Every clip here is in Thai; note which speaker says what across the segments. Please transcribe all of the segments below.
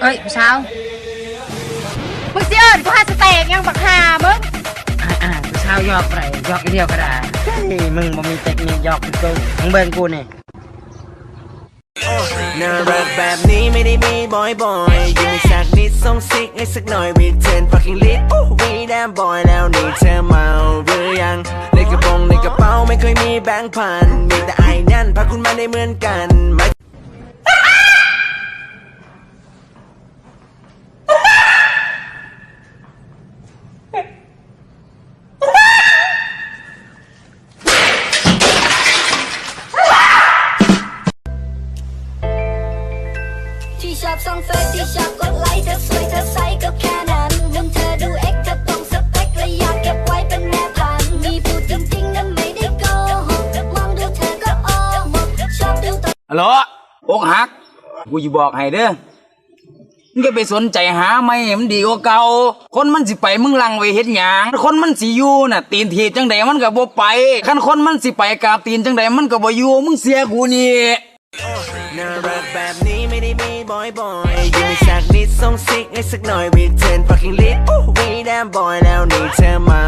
Speaker 1: เอ้ยผู้สาว
Speaker 2: มึงสิเอิญกูหาสเต็กยังบักหามึง
Speaker 1: ผู้สาวยอกไรยอกอีเดียวก็ได้มึงบ่มีเทคนิคยอกกูมึงเบิ่งกูนี่
Speaker 3: น่ารักแบบนี้ไม่ได้มีบ่อยๆยังไม่สักนิดส่งซิกให้สักหน่อย Return fucking lit we damn boy แล้วนี่เธอเมาหรือยังในกระโปรงในกระเป๋าไม่เคยมีแบงค์พันมีแต่ไอ้นั่นพาคุณมาได้เหมือนกัน
Speaker 4: ที่ชอบส่องเฟซที่ชอบกดไลค์เธอสวยเธอใสก็แค่นั้นมุมเธอดูเอ็กเธอตรงสเปคและอยากเก็บไว้เป็นแม่พันธุ์มีพูดจริงๆนะไม่ได้โกหกมองดูเธอก็โอ้หมดชอบดูตัว
Speaker 5: ฮัลโหลอกหักกูจะบอกให้เด้อมึงจะไปสนใจหาไม่มันดีกว่าเก่าคนมันสิไปมึงลังไว้เฮ็ดหยังคนมันสิอยู่น่ะตีนทีจังใดมันก็บ่ไปคันคนมันสิไปกราบตีนจังใดมันก็บ่อยู่มึงเสียกูนี่
Speaker 3: น่ารักแบบนี้ไม่ได้มีบ่อยๆยังไม่สักนิดส่งซิกให้สักหน่อย Return fucking lit we damn boy แล้วนี่เธอเมา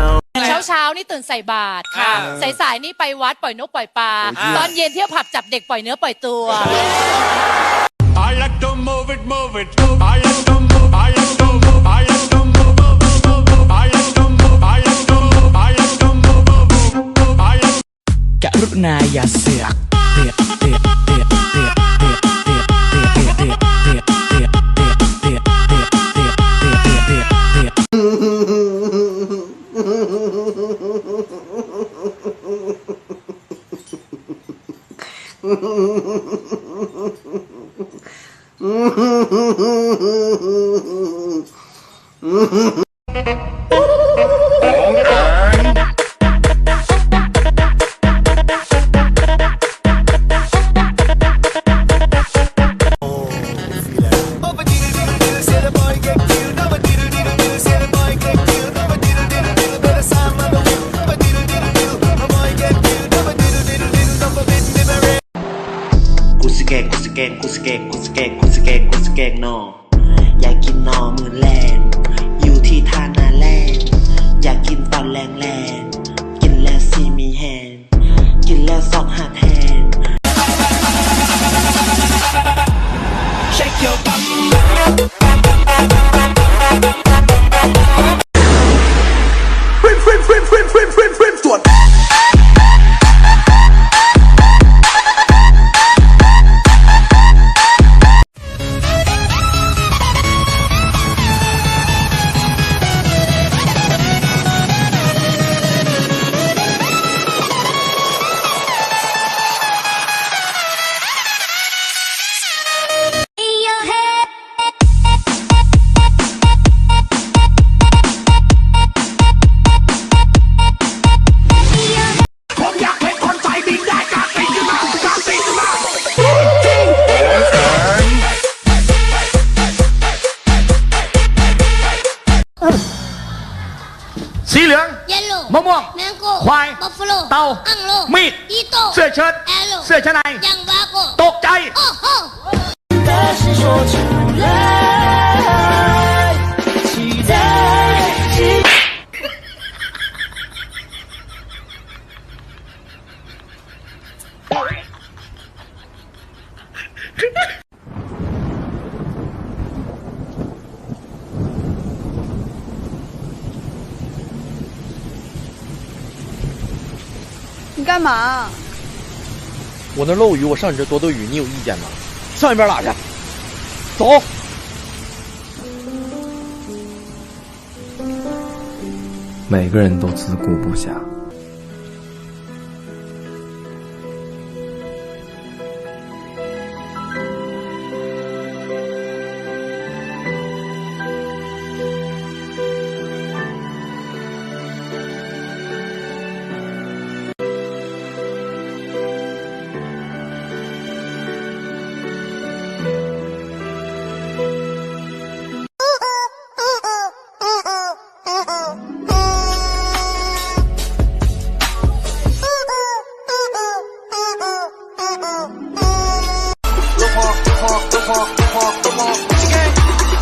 Speaker 2: เช้านี่ตื่นใส่บาตรค่ะสายนี่ไปวัดปล่อยนกปล่อยปลาตอนเย็นเที่ยวผับจับเด็กปล่อยเนื้อปล่อยตัว
Speaker 6: I like to move it move it I like to move I like to move I like to move I like to move I like to move I like to move I like
Speaker 7: กรุณาอย่าเสือกเตียเตียเตียเตียเตียเตียเตียเตียเตียเตียเตียเตียเตียเตียเตียเตียเตีย
Speaker 3: กูสแกกนออยากกินนอมือแรงอยู่ที่ท่านาแรงอยากกินตอนแรงกินแล้วซีมีแฮนกินแล้วซอกหักแฮน Shake your bumตรวจ
Speaker 6: สีเหลืองมะม่วงควายเต่ามีดเสื้อเชิ้ตเสื้อชั้นในตกใจ
Speaker 2: 你干嘛？
Speaker 8: 我那漏鱼，我上你这多的鱼，你有意见吗？上一边拉去，走。
Speaker 9: 每个人都自顾不暇。
Speaker 3: Come on.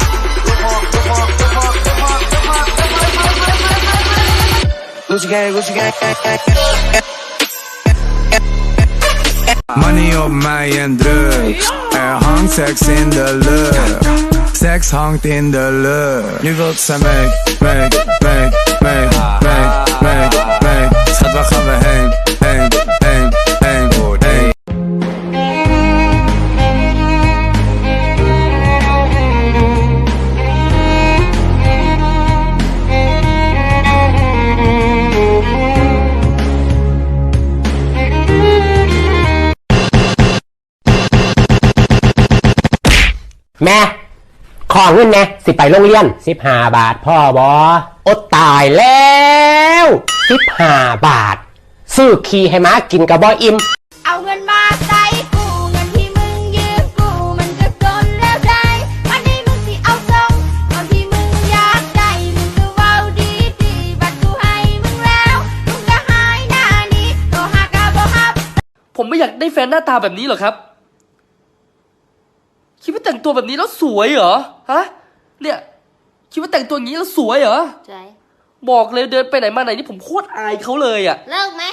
Speaker 10: Money op mij en drugs. Er hangt seks in de lucht. Seks hangt in de lucht. Nu wilt zij mee. Schat, waar gaan we heen? Heen.
Speaker 11: แม่ขอเงินแน่สิไปโรงเรียน15 บาทพ่อบออดตายแล้ว15 บาทซื้อขี้ให้ม้ากินกับบออิ่ม
Speaker 4: เอาเงินมาใส่กูเงินที่มึงยืมกูมันก็จนแล้วใจวันนี้มึงสิเอาทรงตอนที่มึงอยากได้มึงก็เว้าดีบัดกูให้มึงแล้วมึงก็หายหน้านี้ก็หากะบ่ฮับ
Speaker 12: ผมไม่อยากได้แฟนหน้าตาแบบนี้หรอกครับคิดว่าแต่งตัวแบบนี้แล้วสวยเหรอฮะเนี่ยคิดว่าแต่งตัวอย่างนี้แล้วสวยเหรอ
Speaker 4: ใช่
Speaker 12: บอกเลยเดินไปไหนมาไหนนี่ผมโคตรอายเขาเลยอ่ะ
Speaker 4: เลิกไหม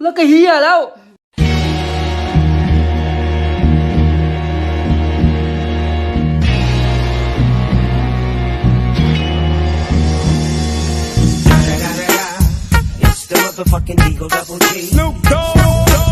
Speaker 12: แล้วก็เฮียแล้ว
Speaker 3: It's the motherfucking Eagle Double G.
Speaker 6: Snoop Dogg.